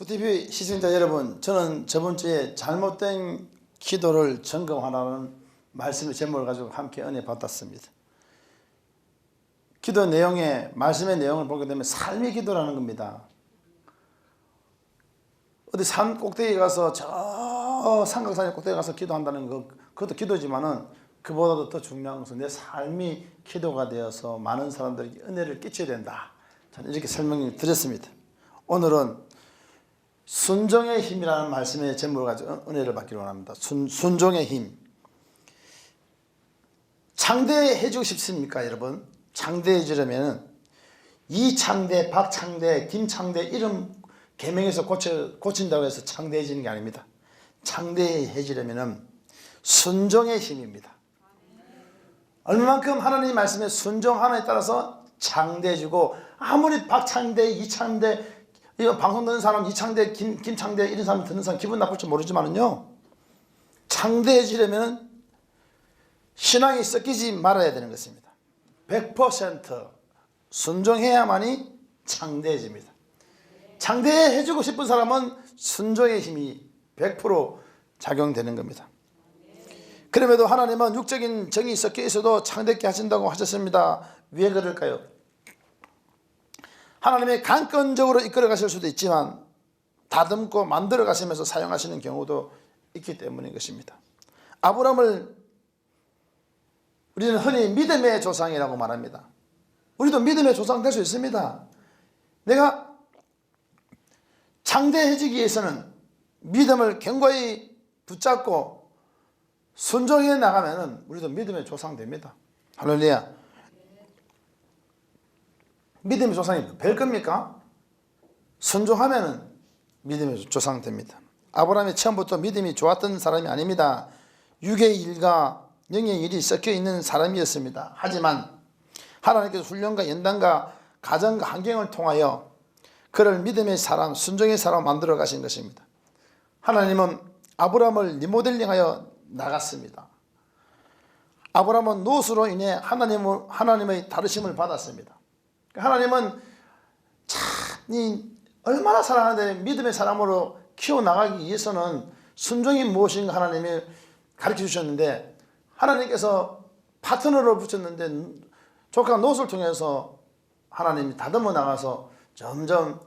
구티비 시청자 여러분, 저는 저번 주에 잘못된 기도를 점검하라는 말씀의 제목을 가지고 함께 은혜 받았습니다. 기도 내용에, 말씀의 내용을 보게 되면 삶의 기도라는 겁니다. 어디 산 꼭대기에 가서 저 삼각산의 꼭대기에 가서 기도한다는 거, 그것도 기도지만은 그보다도 더 중요한 것은 내 삶이 기도가 되어서 많은 사람들에게 은혜를 끼쳐야 된다. 저는 이렇게 설명을 드렸습니다. 오늘은 순종의 힘이라는 말씀의 제목을 가지고 은혜를 받기를 원합니다. 순종의 힘. 창대해 주고 싶습니까, 여러분? 창대해 주려면 이창대, 박창대, 김창대 이름 개명해서 고친다고 해서 창대해지는 게 아닙니다. 창대해지려면 순종의 힘입니다. 얼마만큼 하나님 말씀에 순종하느냐에 따라서 창대해지고, 아무리 박창대, 이창대, 이거 방송 듣는 사람 이창대, 김창대 이런 사람 듣는 사람 기분 나쁠 줄 모르지만은요, 창대해지려면 신앙이 섞이지 말아야 되는 것입니다. 100% 순종해야만이 창대해집니다. 창대해지고 싶은 사람은 순종의 힘이 100% 작용되는 겁니다. 그럼에도 하나님은 육적인 정이 섞여 있어도 창대케 하신다고 하셨습니다. 왜 그럴까요? 하나님이 강권적으로 이끌어 가실 수도 있지만 다듬고 만들어 가시면서 사용하시는 경우도 있기 때문인 것입니다. 아브라함을 우리는 흔히 믿음의 조상이라고 말합니다. 우리도 믿음의 조상 될 수 있습니다. 내가 창대해지기 위해서는 믿음을 견고히 붙잡고 순종해 나가면 우리도 믿음의 조상 됩니다. 할렐루야. 믿음의 조상이 별 겁니까? 순종하면 믿음의 조상 됩니다. 아브라함이 처음부터 믿음이 좋았던 사람이 아닙니다. 육의 일과 영의 일이 섞여 있는 사람이었습니다. 하지만 하나님께서 훈련과 연단과 가정과 환경을 통하여 그를 믿음의 사람, 순종의 사람 만들어 가신 것입니다. 하나님은 아브라함을 리모델링하여 나갔습니다. 아브라함은 롯으로 인해 하나님의 다루심을 받았습니다. 하나님은 참 얼마나 사랑하는데 믿음의 사람으로 키워나가기 위해서는 순종이 무엇인가 하나님이 가르쳐 주셨는데, 하나님께서 파트너를 붙였는데 조카 롯을 통해서 하나님이 다듬어 나가서 점점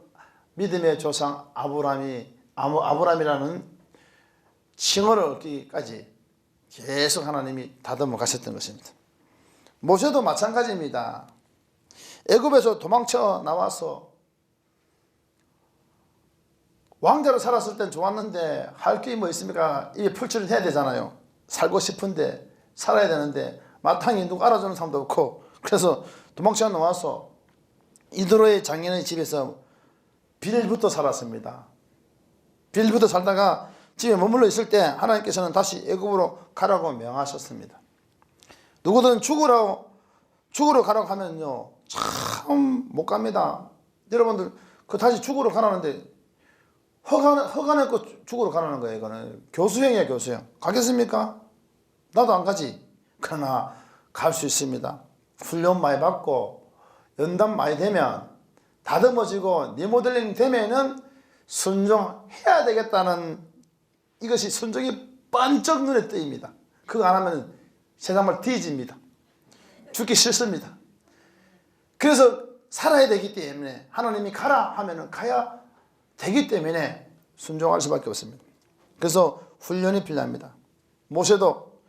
믿음의 조상 아브라함이라는 칭호를 얻기까지 계속 하나님이 다듬어 가셨던 것입니다. 모세도 마찬가지입니다. 애굽에서 도망쳐 나와서 왕자로 살았을 땐 좋았는데 할 게 뭐 있습니까? 이게 풀칠을 해야 되잖아요. 살고 싶은데 살아야 되는데 마땅히 누구 알아주는 사람도 없고, 그래서 도망쳐 나와서 이드로의 장인의 집에서 빌부터 살았습니다. 빌부터 살다가 집에 머물러 있을 때 하나님께서는 다시 애굽으로 가라고 명하셨습니다. 누구든 죽으러 가라고 하면요 참 못 갑니다. 여러분들 다시 죽으러 가라는데 허가 내고 죽으러 가라는 거예요. 이거는 교수형이에요. 교수형. 가겠습니까? 나도 안 가지. 그러나 갈 수 있습니다. 훈련 많이 받고 연단 많이 되면 다듬어지고 리모델링 되면은 순종해야 되겠다는, 이것이 순종이 번쩍 눈에 띄입니다. 그거 안 하면 세상말 뒤집니다. 죽기 싫습니다. 그래서 살아야 되기 때문에 하나님이 가라 하면은 가야 되기 때문에 순종할 수밖에 없습니다. 그래서 훈련이 필요합니다. 모세도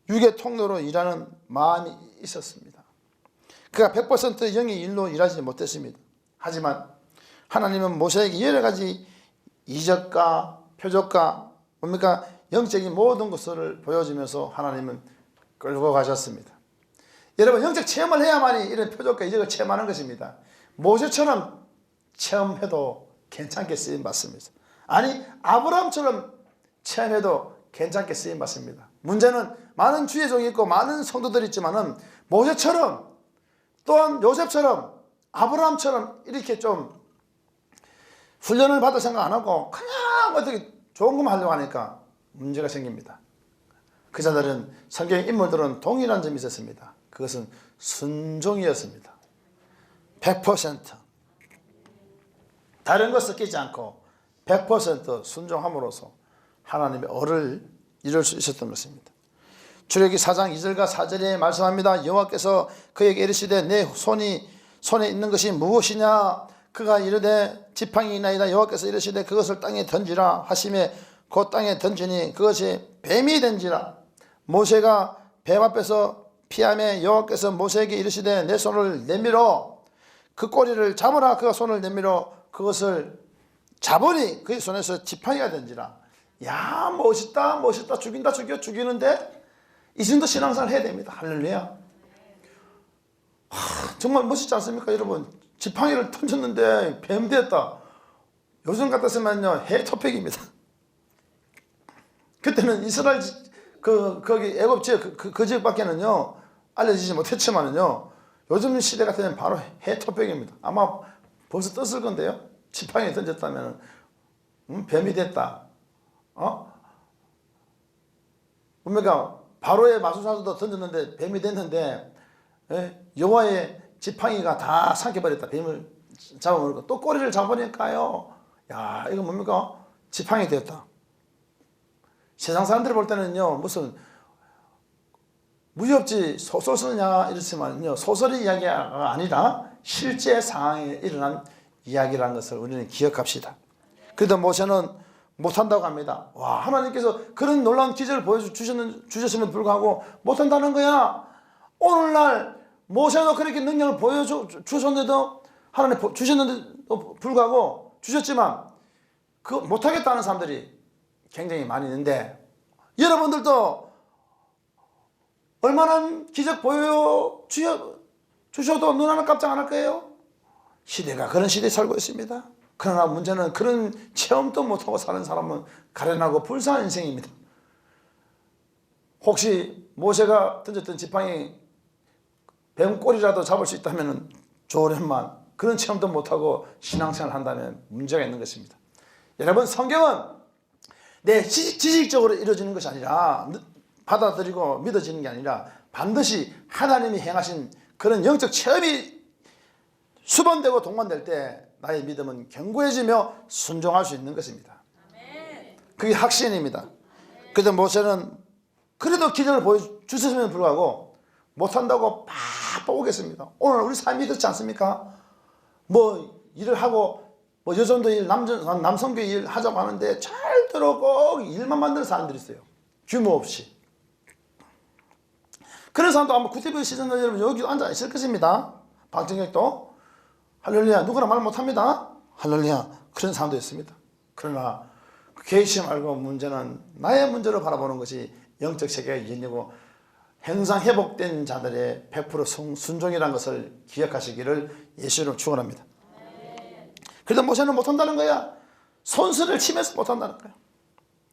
육의 통로로 일하는 마음이 있었습니다. 그가 100% 영의 일로 일하지 못했습니다. 하지만 하나님은 모세에게 여러 가지 이적과 표적과 뭡니까? 영적인 모든 것을 보여주면서 하나님은 끌고 가셨습니다. 여러분, 영적 체험을 해야만이 이런 표적과 이적을 체험하는 것입니다. 모세처럼 체험해도 괜찮게 쓰임 받습니다. 아니, 아브라함처럼 체험해도 괜찮게 쓰임 받습니다. 문제는 많은 주의 종이 있고 많은 성도들이 있지만은 모세처럼, 또한 요셉처럼, 아브라함처럼 이렇게 좀 훈련을 받을 생각 안 하고 그냥 어떻게 좋은 것만 하려고 하니까 문제가 생깁니다. 그 자들은 성경 인물들은 동일한 점이 있었습니다. 그것은 순종이었습니다. 100% 다른 거 섞이지 않고 100% 순종함으로써 하나님의 얼을 이룰 수 있었던 것입니다. 출애굽기 4장 2절과 4절에 말씀합니다. 여호와께서 그에게 이르시되 내 손에 있는 것이 무엇이냐? 그가 이르되 지팡이나이다. 여호와께서 이르시되 그것을 땅에 던지라 하시매 그 땅에 던지니 그것이 뱀이 된지라. 모세가 뱀 앞에서 피하며 여호와께서 모세에게 이르시되 내 손을 내밀어 그 꼬리를 잡으라. 그가 손을 내밀어 그것을 잡으니 그의 손에서 지팡이가 된지라. 야, 멋있다 멋있다. 죽인다 죽이는데 이 정도 신앙생활 해야 됩니다. 할렐루야. 정말 멋있지 않습니까 여러분? 지팡이를 던졌는데 뱀 됐다. 요즘 같았으면요 해토팩입니다. 그때는 이스라엘 거기 애굽 지역 그 지역밖에는요 알려지지 못했지만은요 요즘 시대 같으면 바로 해토팩입니다. 아마 벌써 떴을 건데요. 지팡이 던졌다면 뱀이 됐다. 그러니까 바로의 마술사도 던졌는데 뱀이 됐는데 여호와의 지팡이가 다 삼켜버렸다. 뱀을 잡아버리고 또 꼬리를 잡아버리니까요. 야, 이거 뭡니까? 지팡이 되었다. 세상 사람들이 볼 때는요 무슨 무협지 소설 쓰느냐 이렇지만요 소설의 이야기가 아니라 실제 상황에 일어난 이야기라는 것을 우리는 기억합시다. 그래도 모세는 못한다고 합니다. 와, 하나님께서 그런 놀라운 기적을 보여주셨음에도 불구하고 못한다는 거야. 오늘날 모세도 그렇게 능력을 보여주셨는데도 하나님 주셨는데도 불구하고 주셨지만 그 못하겠다는 사람들이 굉장히 많이 있는데 여러분들도 얼마나 기적 보여주셔도 눈 하나 깜짝 안 할 거예요? 시대가 그런 시대에 살고 있습니다. 그러나 문제는 그런 체험도 못하고 사는 사람은 가련하고 불쌍한 인생입니다. 혹시 모세가 던졌던 지팡이 뱀꼬리라도 잡을 수 있다면 좋으련만 그런 체험도 못하고 신앙생활을 한다면 문제가 있는 것입니다. 여러분, 성경은 내 지식적으로 이루어지는 것이 아니라 받아들이고 믿어지는 게 아니라 반드시 하나님이 행하신 그런 영적 체험이 수반되고 동반될 때 나의 믿음은 견고해지며 순종할 수 있는 것입니다. 그게 확신입니다. 그래서 모세는 그래도 기적을 보여주셨음에도 불구하고 못한다고 팍 오겠습니다. 오늘 우리 삶이 그렇지 않습니까? 뭐 일을 하고 뭐 여전도 일, 남성교 일 하자고 하는데 절대로 꼭 일만 만드는 사람들이 있어요. 규모 없이. 그런 사람도 아마 구티브 시즌 여러분 여기 앉아 있을 것입니다. 박정혁도 할렐루야 누구나 말 못합니다. 할렐루야 그런 사람도 있습니다. 그러나 개의치 말고 문제는 나의 문제로 바라보는 것이 영적 세계의 인이고 현상 회복된 자들의 100% 순종이라는 것을 기억하시기를 예수로 축원합니다. 그래도 모세는 못한다는 거야. 손수를 치면서 못한다는 거야.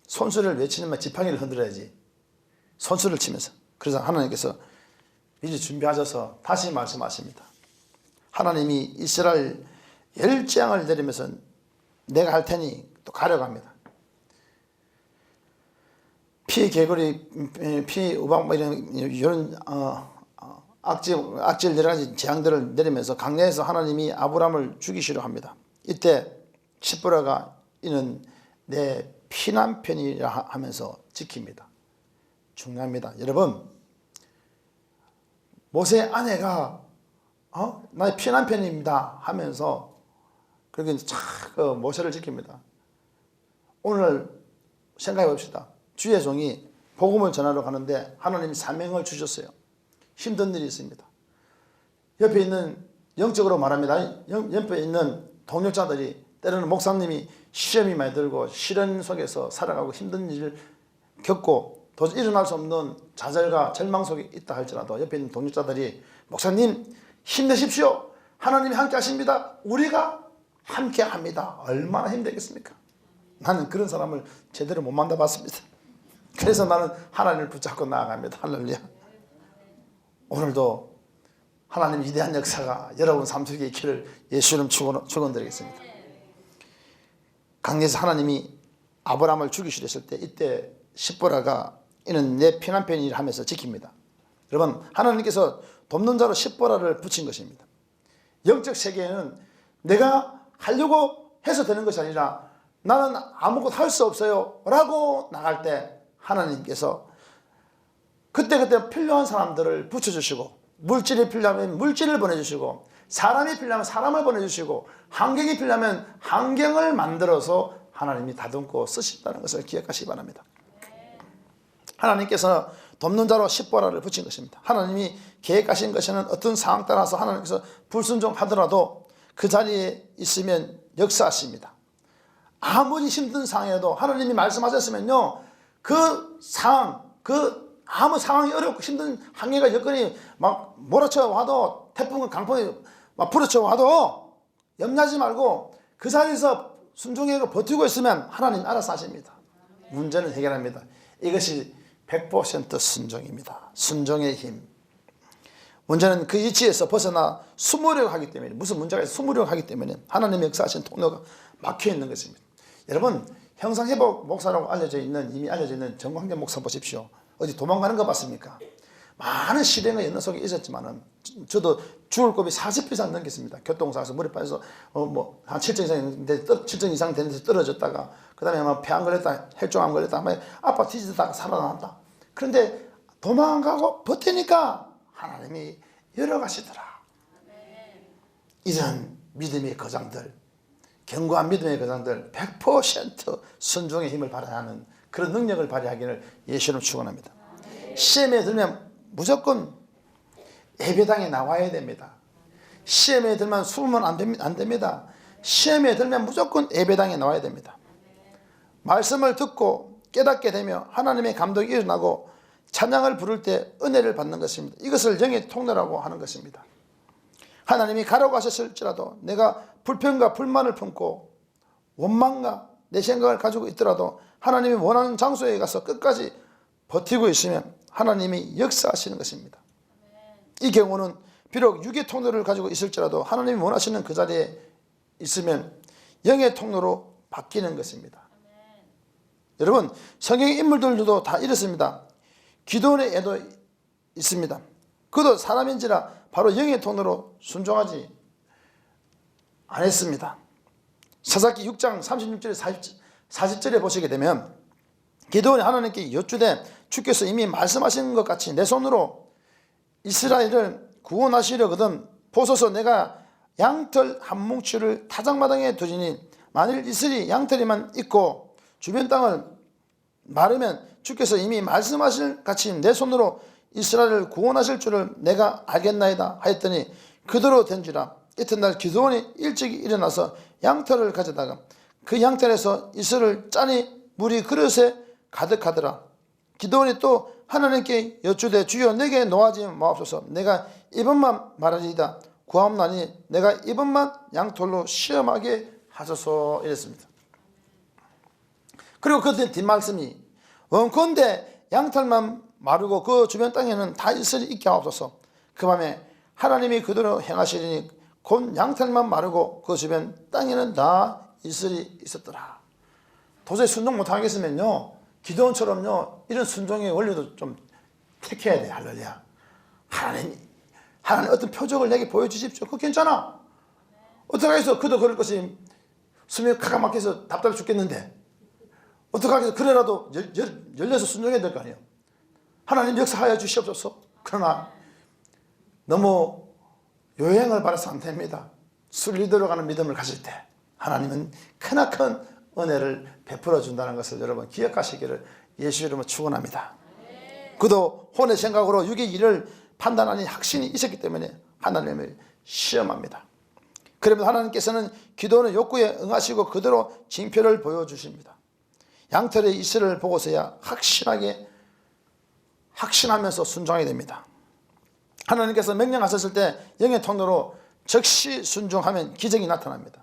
손수를 외치면 지팡이를 흔들어야지. 손수를 치면서. 그래서 하나님께서 미리 준비하셔서 다시 말씀하십니다. 하나님이 이스라엘 10재앙을 내리면서 내가 할 테니 또 가려고 합니다. 피, 개구리, 피, 우박 이런 악질 여러 가지 재앙들을 내리면서 강야에서 하나님이 아브라함을 죽이시려 합니다. 이때 십보라가 이는 내 피난편이라 하면서 지킵니다. 중요합니다. 여러분, 모세의 아내가 나의 피난편입니다 하면서 그렇게 모세를 지킵니다. 오늘 생각해 봅시다. 주의 종이 복음을 전하러 가는데 하나님이 사명을 주셨어요. 힘든 일이 있습니다. 옆에 있는 영적으로 말합니다. 옆에 있는 동역자들이 때로는 목사님이 시험이 많이 들고 시련 속에서 살아가고 힘든 일을 겪고 도저히 일어날 수 없는 좌절과 절망 속에 있다 할지라도 옆에 있는 동역자들이 목사님 힘내십시오. 하나님이 함께 하십니다. 우리가 함께 합니다. 얼마나 힘들겠습니까? 나는 그런 사람을 제대로 못 만나봤습니다. 그래서 나는 하나님을 붙잡고 나아갑니다. 할렐루야. 오늘도 하나님 위대한 역사가 여러분 삶 속에 있기를 예수님 축원드리겠습니다. 강에서 하나님이 아브라함을 죽이시려 했을 때 이때 십보라가 이는 내 피난편이라 하면서 지킵니다. 여러분, 하나님께서 돕는 자로 십보라를 붙인 것입니다. 영적 세계에는 내가 하려고 해서 되는 것이 아니라 나는 아무것도 할 수 없어요 라고 나갈 때 하나님께서 그때그때 필요한 사람들을 붙여주시고, 물질이 필요하면 물질을 보내주시고, 사람이 필요하면 사람을 보내주시고, 환경이 필요하면 환경을 만들어서 하나님이 다듬고 쓰신다는 것을 기억하시기 바랍니다. 하나님께서 돕는 자로 십보라를 붙인 것입니다. 하나님이 계획하신 것에는 어떤 상황 따라서 하나님께서 불순종하더라도 그 자리에 있으면 역사하십니다. 아무리 힘든 상황에도 하나님이 말씀하셨으면요, 그 상황, 아무 상황이 어렵고 힘든 환경과 여건이 막 몰아쳐 와도, 태풍과 강풍이 막 부러쳐 와도 염려하지 말고 그 자리에서 순종하고 버티고 있으면 하나님 알아서 하십니다. 문제는 해결합니다. 이것이 100% 순종입니다. 순종의 힘. 문제는 그 이치에서 벗어나 숨으려고 하기 때문에, 무슨 문제가 있어 숨으려고 하기 때문에 하나님의 역사하신 통로가 막혀 있는 것입니다. 여러분, 형상회복 목사라고 이미 알려져 있는 정광재 목사 보십시오. 어디 도망가는 거 봤습니까? 많은 실행의 연느 속에 있었지만은, 저도 죽을 고비 40회 이상 넘겼습니다. 교통사고에서 물에 빠져서 한 7점 이상 되는데 7점 이상 되는 데서 떨어졌다가, 그 다음에 폐 안 걸렸다, 혈종 안 걸렸다, 아파 뒤지다가 살아났다. 그런데 도망가고 버티니까 하나님이 열어가시더라. 이런 믿음의 거장들, 견고한 믿음의 거장들, 100% 순종의 힘을 발휘해야 하는 그런 능력을 발휘하기를 예수님 축원합니다. 시험에 들면 무조건 예배당에 나와야 됩니다. 시험에 들면 숨으면 안 됩니다. 시험에 들면 무조건 예배당에 나와야 됩니다. 말씀을 듣고 깨닫게 되며 하나님의 감동이 일어나고 찬양을 부를 때 은혜를 받는 것입니다. 이것을 영의 통로라고 하는 것입니다. 하나님이 가라고 하셨을지라도 내가 불평과 불만을 품고 원망과 내 생각을 가지고 있더라도 하나님이 원하는 장소에 가서 끝까지 버티고 있으면 하나님이 역사하시는 것입니다. 이 경우는 비록 육의 통로를 가지고 있을지라도 하나님이 원하시는 그 자리에 있으면 영의 통로로 바뀌는 것입니다. 여러분, 성경의 인물들도 다 이렇습니다. 기도원의 애도 있습니다. 그도 사람인지라 바로 영의 통로로 순종하지 않았습니다. 사사기 6장 36절에 40절에 보시게 되면 기도원이 하나님께 여쭈되 주께서 이미 말씀하신 것 같이 내 손으로 이스라엘을 구원하시려거든 보소서. 내가 양털 한 뭉치를 타작마당에 두지니 만일 이슬이 양털이만 있고 주변 땅을 마르면 주께서 이미 말씀하실 같이 내 손으로 이스라엘을 구원하실 줄을 내가 알겠나이다 하였더니 그대로 된지라. 이튿날 기드온이 일찍 일어나서 양털을 가져다가 그 양털에서 이슬을 짜니 물이 그릇에 가득하더라. 기드온이 또 하나님께 여쭈되 주여 내게 노하지 마옵소서. 내가 이번만 말하리이다. 구하옵나니 내가 이번만 양털로 시험하게 하소서 이랬습니다. 그리고 그 뒷말씀이 원컨대 양털만 마르고 그 주변 땅에는 다 이슬이 있게 하옵소서. 그 밤에 하나님이 그대로 행하시리니 곧 양털만 마르고 그 주변 땅에는 다 이슬이 있었더라. 도저히 순종 못하겠으면요, 기도원처럼요 이런 순종의 원리도 좀 택해야 돼. 할렐루야. 하나님 어떤 표적을 내게 보여주십시오. 그거 괜찮아. 어떻게 해서 그도 그럴 것이 숨이 가까 막혀서 답답해 죽겠는데 어떻게 하겠어. 그래라도 열려서 순종해야 될 거 아니에요. 하나님 역사하여 주시옵소서. 그러나 너무 요행을 바라서 안 됩니다. 순리 들어가는 믿음을 가질 때 하나님은 크나큰 은혜를 베풀어 준다는 것을 여러분 기억하시기를 예수 이름으로 축원합니다. 그도 혼의 생각으로 육의 일을 판단하니 확신이 있었기 때문에 하나님을 시험합니다. 그러면 하나님께서는 기도원의 욕구에 응하시고 그대로 징표를 보여주십니다. 양털의 이슬을 보고서야 확신하면서 순종하게 됩니다. 하나님께서 명령하셨을 때 영의 통로로 즉시 순종하면 기적이 나타납니다.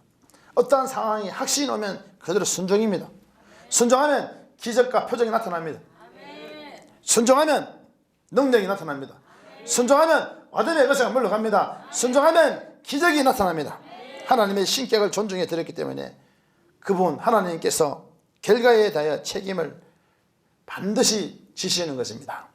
어떠한 상황이 확신이 오면 그대로 순종입니다. 순종하면 기적과 표적이 나타납니다. 순종하면 능력이 나타납니다. 순종하면 어둠의 것이 물러갑니다. 순종하면 기적이 나타납니다. 하나님의 신격을 존중해 드렸기 때문에 그분 하나님께서 결과에 대하여 책임을 반드시 지시는 것입니다.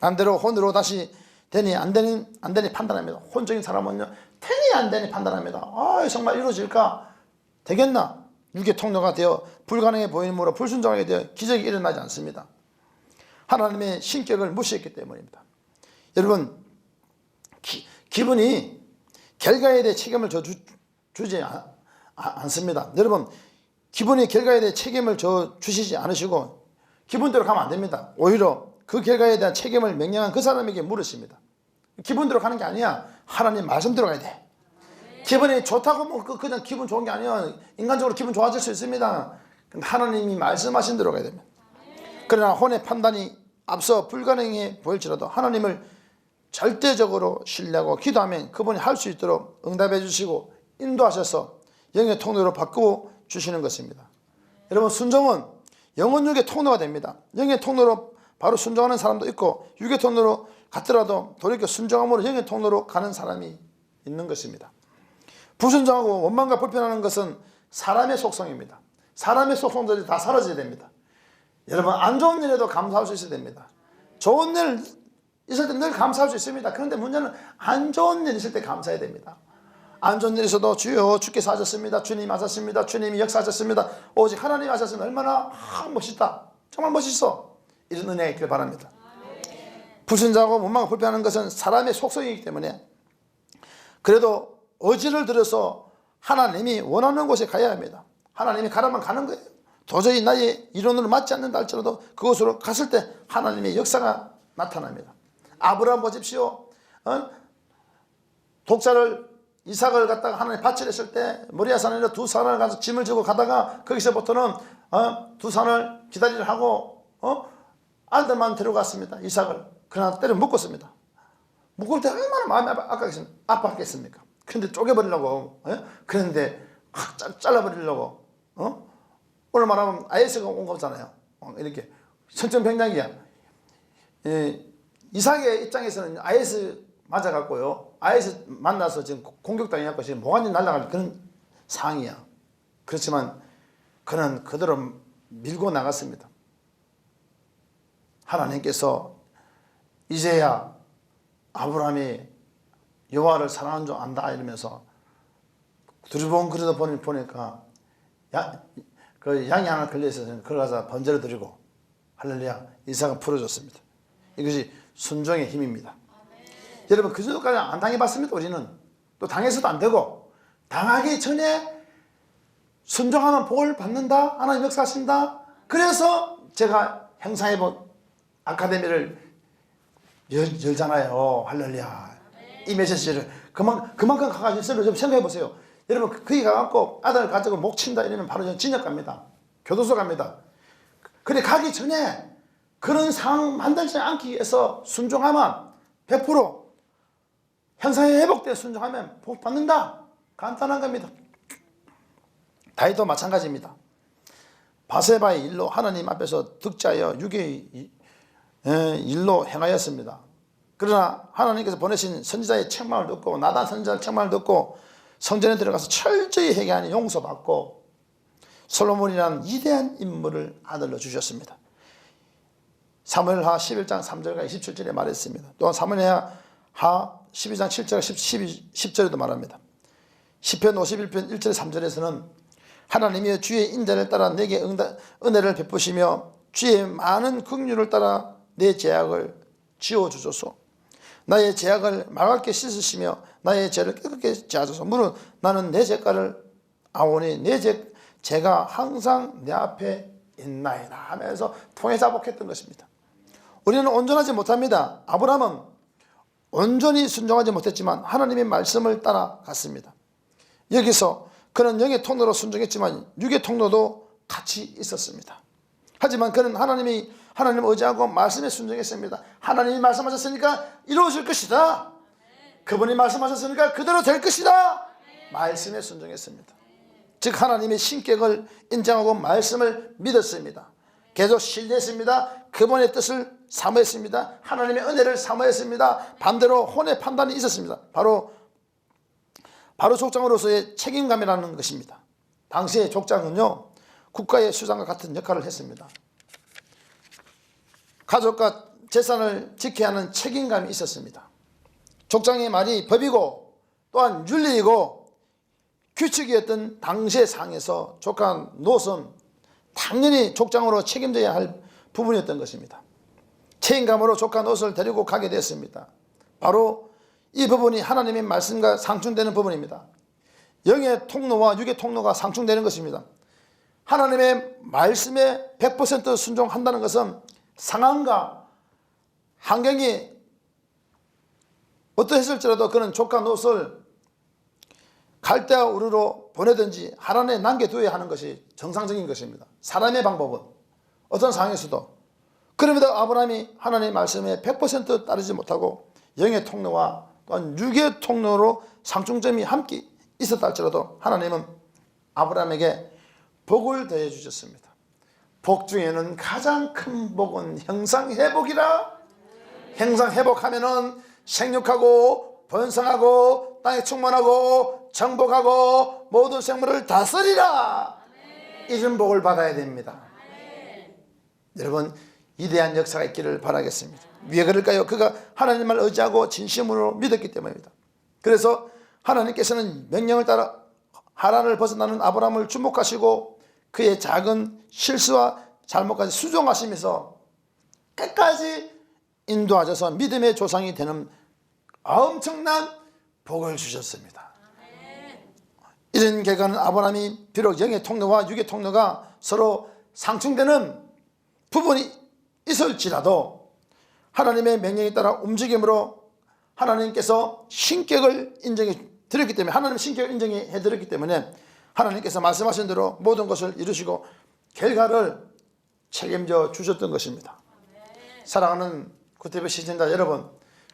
반대로 혼으로 다시 되니 안 되니 판단합니다. 혼적인 사람은요 되니 안 되니 판단합니다. 정말 이루어질까? 되겠나? 육의 통로가 되어 불가능해 보이므로 불순종하게 되어 기적이 일어나지 않습니다. 하나님의 신격을 무시했기 때문입니다. 여러분, 기분이 결과에 대해 책임을 주지 않습니다. 여러분, 기분이 결과에 대해 책임을 주시지 않으시고 기분대로 가면 안 됩니다. 오히려 그 결과에 대한 책임을 명령한 그 사람에게 물으십니다. 기분대로 가는 게 아니야. 하나님 말씀대로 가야 돼. 기분이 좋다고 뭐 그냥 기분 좋은 게 아니야. 인간적으로 기분 좋아질 수 있습니다. 하나님이 말씀하신 대로 가야 됩니다. 그러나 혼의 판단이 앞서 불가능해 보일지라도 하나님을 절대적으로 신뢰하고 기도하면 그분이 할 수 있도록 응답해 주시고 인도하셔서 영의 통로로 바꾸어 주시는 것입니다. 여러분, 순종은 영혼 육의 통로가 됩니다. 영의 통로로 바로 순종하는 사람도 있고 육의 통로로 갔더라도 돌이켜 순종함으로 영의 통로로 가는 사람이 있는 것입니다. 불순종하고 원망과 불편하는 것은 사람의 속성입니다. 사람의 속성들이 다 사라져야 됩니다. 여러분, 안 좋은 일에도 감사할 수 있어야 됩니다. 좋은 일 있을 때 늘 감사할 수 있습니다. 그런데 문제는 안 좋은 일 있을 때 감사해야 됩니다. 안 좋은 일 있어도 주여 주께서 하셨습니다. 주님 하셨습니다. 주님이 역사하셨습니다. 오직 하나님 하셨습니다. 얼마나 멋있다. 정말 멋있어. 이런 은혜가 있길 바랍니다. 불순종하고 원망과 불편하는 것은 사람의 속성이기 때문에 그래도 의지를 들여서 하나님이 원하는 곳에 가야 합니다. 하나님이 가라면 가는 거예요. 도저히 나의 이론으로 맞지 않는다 할지라도 그곳으로 갔을 때 하나님의 역사가 나타납니다. 아브라함 보십시오. 독자를 이삭을 갖다가 하나님 밭을 했을 때 모리아 산에 두 산을 가서 짐을 지고 가다가 거기서부터는 두 산을 기다리려 하고 아들만 데려갔습니다. 이삭을. 그러나 때려 묶었습니다. 묶을 때 얼마나 마음이 아팠겠습니까? 그런데 쪼개버리려고 그런데 잘라버리려고 오늘 말하면 IS가 온 거잖아요. 이렇게 천천병약이야. 이삭의 입장에서는 IS 맞아갖고요. IS 만나서 지금 공격당해갖고 지금 모가지 날아갈 그런 상황이야. 그렇지만 그는 그대로 밀고 나갔습니다. 하나님께서 이제야 아브라함이 여호와를 사랑하는 줄 안다 이러면서 두리번 그러다 보니까 그 양이 하나 걸려있어서 그걸 가서 번제를 드리고 할렐루야 이삭은 풀어줬습니다. 이것이 순종의 힘입니다. 여러분, 그 정도까지 안 당해봤습니다. 우리는 또 당해서도 안 되고 당하기 전에 순종하면 복을 받는다. 하나님 역사하신다. 그래서 제가 행사해본 아카데미를 열잖아요. 할렐루야. 이 메시지를 그만큼 가가지고 좀 생각해보세요. 여러분, 거기 가갖고 아들 가지고 목 친다 이러면 바로 진역 갑니다. 교도소 갑니다. 근데 가기 전에 그런 상황 만들지 않기 위해서 순종하면 100% 형상이 회복돼 순종하면 복 받는다. 간단한 겁니다. 다윗도 마찬가지입니다. 바세바의 일로 하나님 앞에서 득자하여 육의 일로 행하였습니다. 그러나 하나님께서 보내신 선지자의 책망을 듣고 나단 선지자의 책망을 듣고 성전에 들어가서 철저히 회개하니 용서받고 솔로몬이라는 위대한 인물을 아들로 주셨습니다. 사무엘하 11장 3절과 27절에 말했습니다. 또한 사무엘하 12장 7절과 10절에도 말합니다. 시편 51편 1절 3절에서는 하나님이 주의 인자를 따라 내게 은혜를 베푸시며 주의 많은 긍휼을 따라 내 죄악을 지워주소서. 나의 죄악을 맑게 씻으시며 나의 죄를 깨끗게 제하소서. 물론 나는 내 죄가를 아오니 내 죄가 항상 내 앞에 있나이다 하면서 통해자복했던 것입니다. 우리는 온전하지 못합니다. 아브라함은 온전히 순종하지 못했지만 하나님의 말씀을 따라갔습니다. 여기서 그는 영의 통로로 순종했지만 육의 통로도 같이 있었습니다. 하지만 그는 하나님을 의지하고 말씀에 순종했습니다. 하나님이 말씀하셨으니까 이루어질 것이다. 그분이 말씀하셨으니까 그대로 될 것이다. 말씀에 순종했습니다. 즉 하나님의 신격을 인정하고 말씀을 믿었습니다. 계속 신뢰했습니다. 그분의 뜻을 사모했습니다. 하나님의 은혜를 사모했습니다. 반대로 혼의 판단이 있었습니다. 바로 족장으로서의 책임감이라는 것입니다. 당시의 족장은요, 국가의 수장과 같은 역할을 했습니다. 가족과 재산을 지켜야 하는 책임감이 있었습니다. 족장의 말이 법이고 또한 윤리이고 규칙이었던 당시의 상에서 조카 롯은 당연히 족장으로 책임져야 할 부분이었던 것입니다. 책임감으로 조카 롯을 데리고 가게 됐습니다. 바로 이 부분이 하나님의 말씀과 상충되는 부분입니다. 영의 통로와 육의 통로가 상충되는 것입니다. 하나님의 말씀에 100% 순종한다는 것은 상황과 환경이 어떠했을지라도 그는 조카 롯을 갈대아 우르로 보내든지 하란에 남겨두어야 하는 것이 정상적인 것입니다. 사람의 방법은 어떤 상황에서도. 그럼에도 아브라함이 하나님의 말씀에 100% 따르지 못하고 영의 통로와 또한 육의 통로로 상충점이 함께 있었다 할지라도 하나님은 아브라함에게 복을 더해 주셨습니다. 복 중에는 가장 큰 복은 형상회복이라. 형상회복하면은 생육하고 번성하고 땅에 충만하고 정복하고 모든 생물을 다스리라. 이런 복을 받아야 됩니다. 여러분, 위대한 역사가 있기를 바라겠습니다. 왜 그럴까요? 그가 하나님을 의지하고 진심으로 믿었기 때문입니다. 그래서 하나님께서는 명령을 따라 하란을 벗어나는 아브라함을 주목하시고 그의 작은 실수와 잘못까지 수정하시면서 끝까지 인도하셔서 믿음의 조상이 되는 엄청난 복을 주셨습니다. 이런 결과는 아브라함이 비록 영의 통로와 육의 통로가 서로 상충되는 부분이 있을지라도 하나님의 명령에 따라 움직임으로 하나님께서 신격을 인정해 드렸기 때문에, 하나님의 신격을 인정해 드렸기 때문에 하나님께서 말씀하신 대로 모든 것을 이루시고 결과를 책임져 주셨던 것입니다. 사랑하는 구티비 시청자 여러분,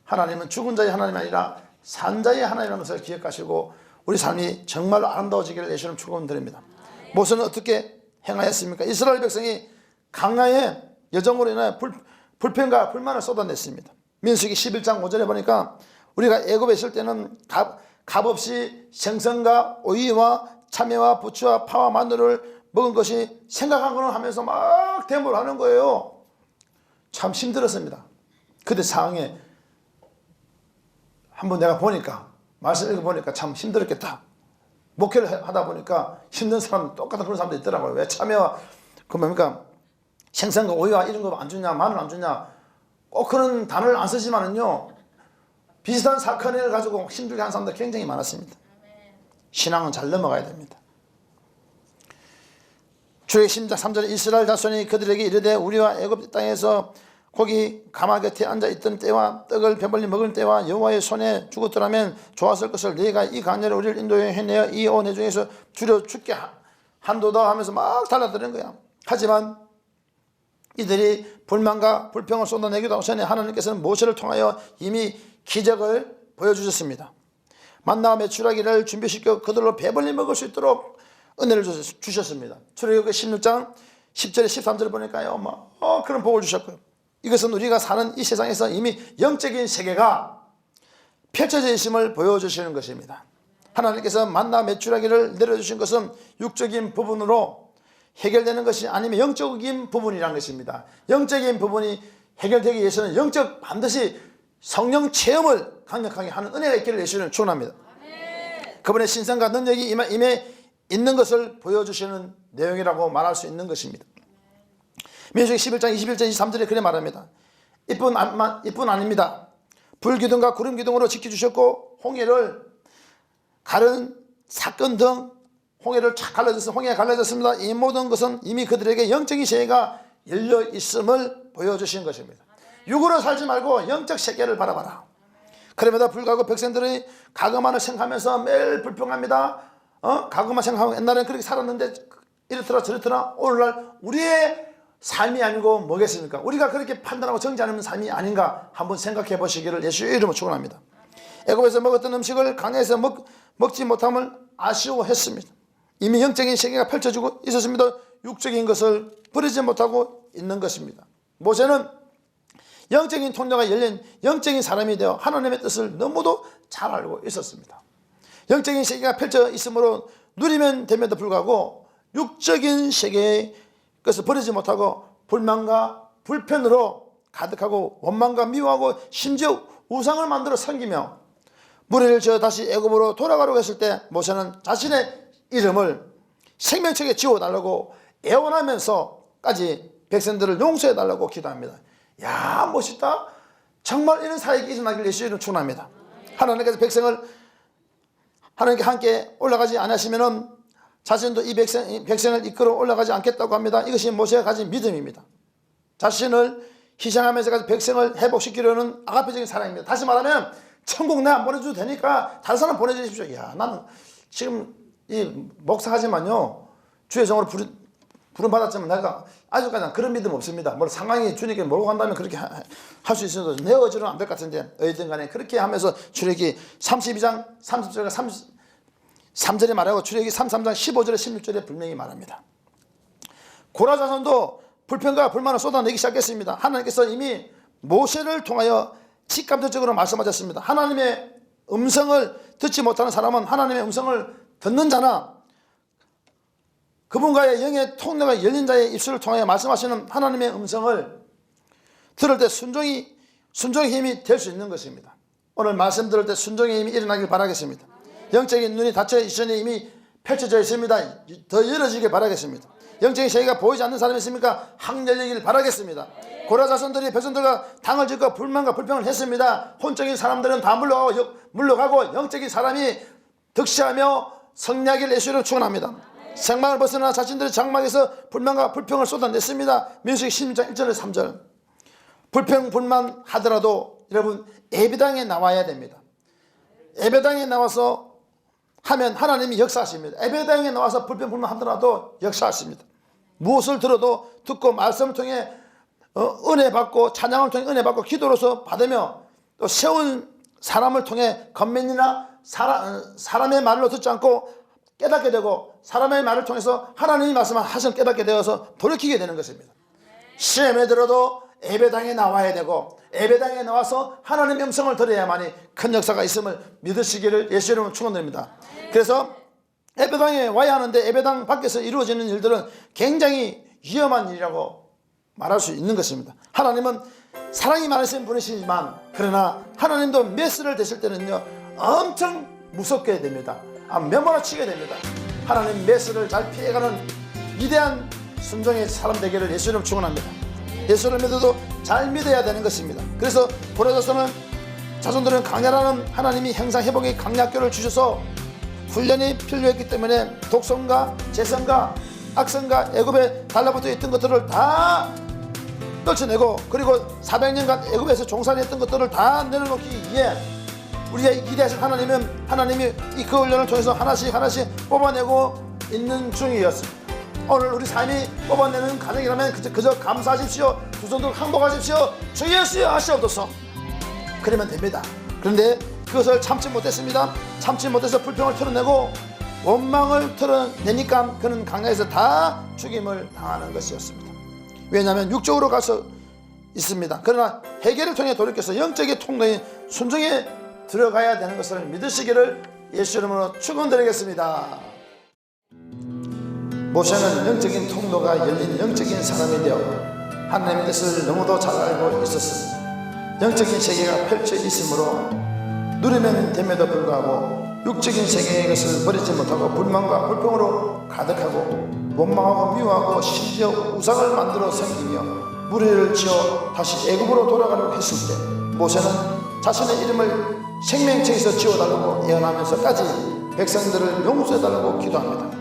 하나님은 죽은 자의 하나님이 아니라 산 자의 하나님이라는 것을 기억하시고 우리 삶이 정말로 아름다워지기를 예수님 축원드립니다. 모세는 어떻게 행하였습니까? 이스라엘 백성이 강야의 여정으로 인하여 불평과 불만을 쏟아냈습니다. 민수기 11장 5절에 보니까 우리가 애굽에 있을 때는 값없이 생선과 오이와 참외와 부추와 파와 마늘을 먹은 것이 생각하고는 하면서 막 대모를 하는 거예요. 참 힘들었습니다. 그때 상황에 한번 내가 보니까, 말씀 읽어보니까 참 힘들었겠다. 목회를 하다 보니까 힘든 사람, 똑같은 그런 사람도 있더라고요. 왜 참외와 그 뭡니까 생선과 오이와 이런 거 안 주냐, 마늘 안 주냐, 꼭 그런 단어를 안 쓰지만은요 비슷한 사건을 가지고 힘들게 하는 사람들 굉장히 많았습니다. 신앙은 잘 넘어가야 됩니다. 주의 심장 3절에 이스라엘 자손이 그들에게 이르되 우리와 애굽 땅에서 거기 가마 곁에 앉아있던 때와 떡을 배불리 먹을 때와 여호와의 손에 죽었더라면 좋았을 것을 네가 이 강렬에 우리를 인도해내어 이 온해 중에서 줄여 죽게 한도다 하면서 막 달라드는 거야. 하지만 이들이 불만과 불평을 쏟아내기도 전에 하나님께서는 모세를 통하여 이미 기적을 보여주셨습니다. 만나와 메추라기를 준비시켜 그들로 배불리 먹을 수 있도록 은혜를 주셨습니다. 출애굽기 16장 10절에 13절을 보니까요 그런 복을 주셨고요. 이것은 우리가 사는 이 세상에서 이미 영적인 세계가 펼쳐져 있음을 보여주시는 것입니다. 하나님께서 만나 메추라기를 내려주신 것은 육적인 부분으로 해결되는 것이 아니면 영적인 부분이라는 것입니다. 영적인 부분이 해결되기 위해서는 반드시 성령 체험을 강력하게 하는 은혜가 있기를 예수는 축원합니다. 그분의 신성과 능력이 임해 있는 것을 보여주시는 내용이라고 말할 수 있는 것입니다. 민수기 11장 21절 23절에 그래 말합니다. 이뿐 아닙니다. 불기둥과 구름기둥으로 지켜주셨고 홍해를 가른 사건 등 홍해를 쫙 갈라졌어. 홍해가 갈라졌습니다. 이 모든 것은 이미 그들에게 영적인 세계가 열려 있음을 보여주신 것입니다. 육으로 살지 말고 영적 세계를 바라봐라. 그럼에도 불구하고 백성들이 가그만을 생각하면서 매일 불평합니다. 가그만 생각하고 옛날에는 그렇게 살았는데 이렇더라 저렇더라. 오늘날 우리의 삶이 아니고 뭐겠습니까? 우리가 그렇게 판단하고 정지하는 삶이 아닌가 한번 생각해 보시기를 예수의 이름으로 축원합니다. 애굽에서 먹었던 음식을 강야에서 먹지 못함을 아쉬워했습니다. 이미 영적인 세계가 펼쳐지고 있었습니다. 육적인 것을 버리지 못하고 있는 것입니다. 모세는 영적인 통로가 열린 영적인 사람이 되어 하나님의 뜻을 너무도 잘 알고 있었습니다. 영적인 세계가 펼쳐 있으므로 누리면 됨에도 불구하고 육적인 세계의 것을 버리지 못하고 불만과 불편으로 가득하고 원망과 미워하고 심지어 우상을 만들어 섬기며 무리를 지어 다시 애굽으로 돌아가려고 했을 때 모세는 자신의 이름을 생명책에 지워달라고 애원하면서까지 백성들을 용서해달라고 기도합니다. 야, 멋있다. 정말 이런 사역이 일어나길 예수님은 축원합니다. 하나님께서 하나님께 함께 올라가지 않으시면은 자신도 이 백성을 이끌어 올라가지 않겠다고 합니다. 이것이 모세가 가진 믿음입니다. 자신을 희생하면서 백성을 회복시키려는 아가페적인 사랑입니다. 다시 말하면 천국 내 안 보내줘도 되니까 다른 사람 보내주십시오. 야, 나는 지금 이 목사하지만요 주의 종으로 부름 받았지만 내가 아직까지는 그런 믿음 없습니다. 뭐 상황이 주님께 몰고 간다면 그렇게 할 수 있어도 내 의지로는 안 될 것 같은데 어쨌든 간에 그렇게 하면서 출애굽기 32장 30절과 33절에 말하고 출애굽기 33장 15절에 16절에 분명히 말합니다. 고라 자손도 불평과 불만을 쏟아내기 시작했습니다. 하나님께서 이미 모세를 통하여 직감적으로 말씀하셨습니다. 하나님의 음성을 듣지 못하는 사람은 하나님의 음성을 듣는 자나 그분과의 영의 통로가 열린 자의 입술을 통하여 말씀하시는 하나님의 음성을 들을 때 순종의 힘이 될 수 있는 것입니다. 오늘 말씀 들을 때 순종의 힘이 일어나길 바라겠습니다. 영적인 눈이 닫혀 있으니 이미 펼쳐져 있습니다. 더 열어지길 바라겠습니다. 영적인 세계가 보이지 않는 사람이 있습니까? 확 열리길 바라겠습니다. 고라 자손들이 백성들과 당을 짓고 불만과 불평을 했습니다. 혼적인 사람들은 다 물러가고 영적인 사람이 득시하며 성리하길 예수를 축원합니다. 생망을 벗어나 자신들의 장막에서 불만과 불평을 쏟아냈습니다. 민수기 16장 1절에서 3절. 불평 불만 하더라도 여러분 예배당에 나와야 됩니다. 예배당에 나와서 하면 하나님이 역사하십니다. 예배당에 나와서 불평 불만 하더라도 역사하십니다. 무엇을 들어도 듣고 말씀을 통해 은혜 받고 찬양을 통해 은혜 받고 기도로서 받으며 또 세운 사람을 통해 겉면이나 사람의 말로 듣지 않고 깨닫게 되고 사람의 말을 통해서 하나님이 말씀하신 깨닫게 되어서 돌이키게 되는 것입니다. 시험에 들어도 예배당에 나와야 되고 예배당에 나와서 하나님의 음성을 들어야만이 큰 역사가 있음을 믿으시기를 예수 이름으로 축원드립니다. 그래서 예배당에 와야 하는데 예배당 밖에서 이루어지는 일들은 굉장히 위험한 일이라고 말할 수 있는 것입니다. 하나님은 사랑이 많으신 분이시지만 그러나 하나님도 메스를 대실 때는요 엄청 무섭게 됩니다. 면모나치게 됩니다. 하나님 메스를 잘 피해가는 위대한 순종의 사람 되기를 예수님 축원합니다. 예수를 믿어도 잘 믿어야 되는 것입니다. 그래서 고라 자손들은 강렬하는 하나님이 행상 회복의 강약교를 주셔서 훈련이 필요했기 때문에 독성과 재성과 악성과 애굽에 달라붙어 있던 것들을 다 떨쳐내고 그리고 400년간 애굽에서 종살이했던 것들을 다 내려놓기 위해 우리의 기대하신 하나님이 이 그 훈련을 통해서 하나씩 뽑아내고 있는 중이었습니다. 오늘 우리 삶이 뽑아내는 과정이라면 그저 감사하십시오. 두 손으로 항복하십시오. 주 예수여 하시옵소서. 그러면 됩니다. 그런데 그것을 참지 못했습니다. 참지 못해서 불평을 털어내고 원망을 털어내니까 그는 강야에서 다 죽임을 당하는 것이었습니다. 왜냐하면 육적으로 가서 있습니다. 그러나 회개를 통해 돌이켜서 영적인 통로인 순종에 들어가야 되는 것을 믿으시기를 예수 이름으로 축원드리겠습니다. 모세는 영적인 통로가 열린 영적인 사람이 되어 하나님의 뜻을 너무도 잘 알고 있었습니다. 영적인 세계가 펼쳐 있으므로 누리면 됨에도 불구하고 육적인 세계의 것을 버리지 못하고 불만과 불평으로 가득하고 원망하고 미워하고 심지어 우상을 만들어 섬기며 무리를 지어 다시 애굽으로 돌아가려고 했을 때 모세는 자신의 이름을 생명책에서 지워달라고 예언하면서까지 백성들을 용서해달라고 기도합니다.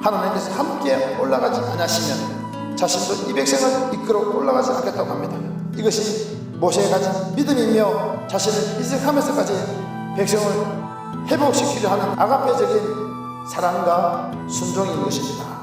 하나님께서 함께 올라가지 않으시면 자신도 이 백성을 이끌어 올라가지 않겠다고 합니다. 이것이 모세가 가진 믿음이며 자신을 희생하면서까지 백성을 회복시키려 하는 아가페적인 사랑과 순종인 것입니다.